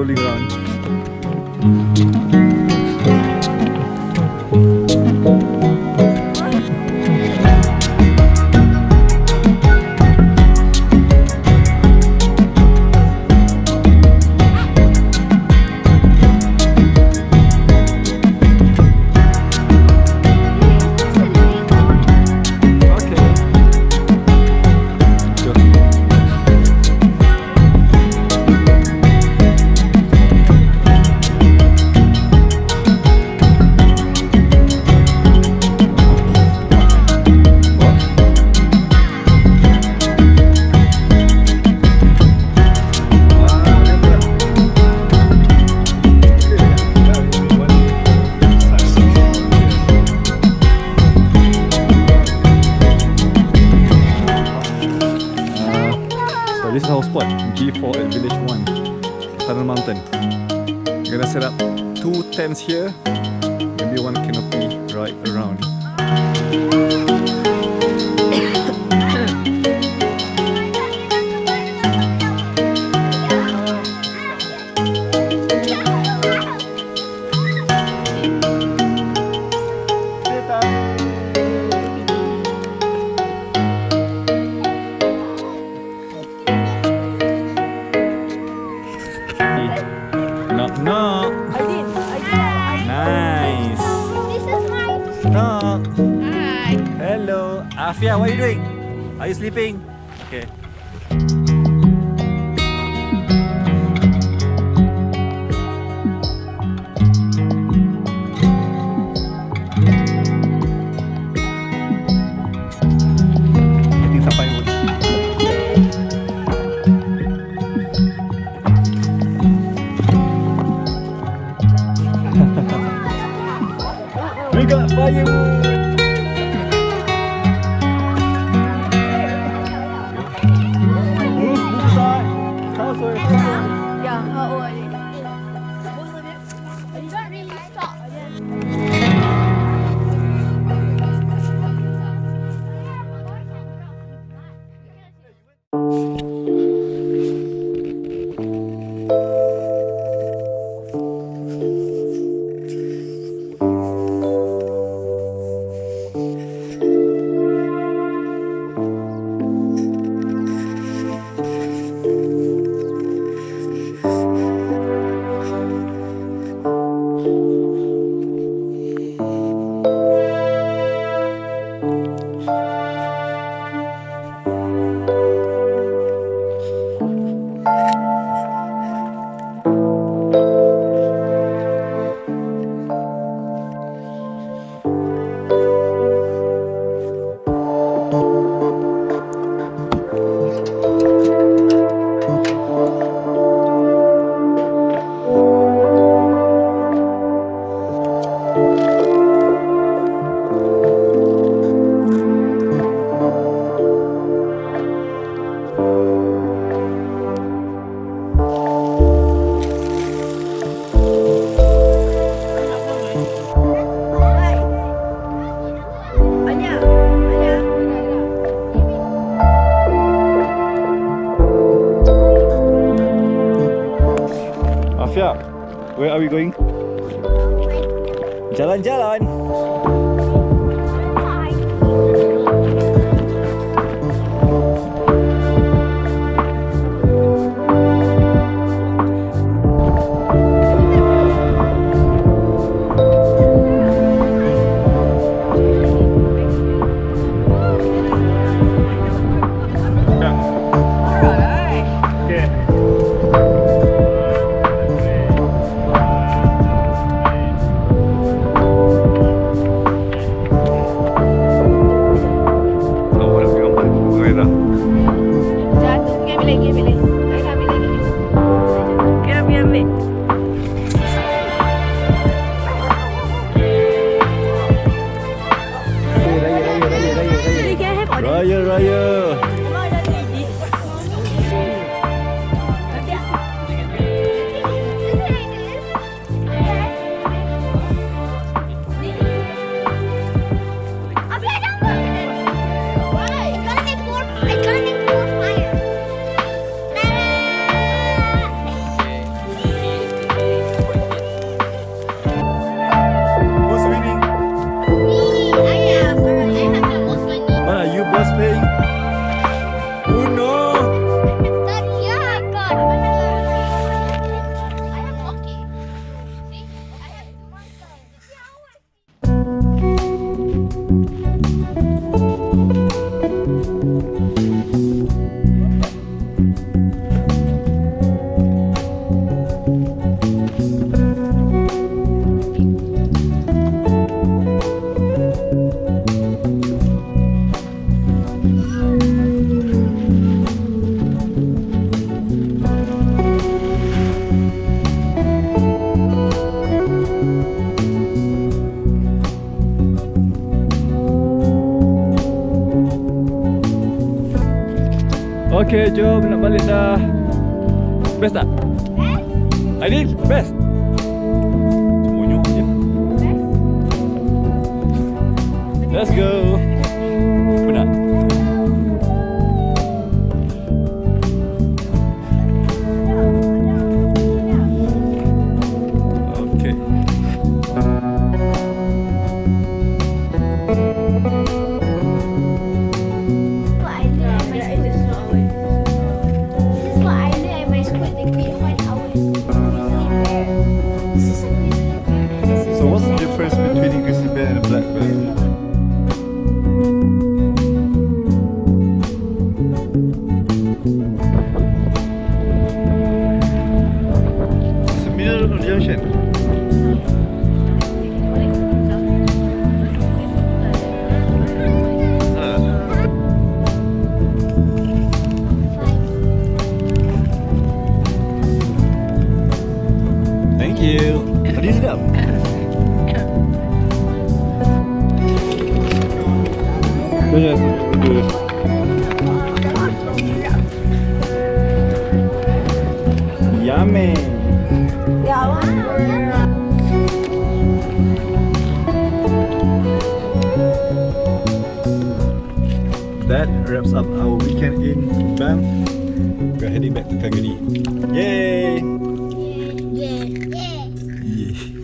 strolling around. This is our spot, G4 at Village 1, Tunnel Mountain. We're gonna set up 2 tents here, maybe 1 canopy right around. Knock. I did. Nice. This is mine. Knock. Hi. Hello. Afia, what are you doing? Are you sleeping? Okay. Getting sampai pun. We got firewood! Yeah, how old are you? Both of you? You don't really stop. Afia, where are we going? Jalan-jalan. Okay, jom nak balik dah. Best tak? Aidil, best? Semuanya je. Let's go. Penat? Okay. So what's the difference between a grizzly bear and a black bear? It's the middle of the ocean. Thank you. Tadi sedap. Yes, good. Yummy. That wraps up our weekend in Banff. We're heading back to Kagadi. Yay! Yeah. Yeah.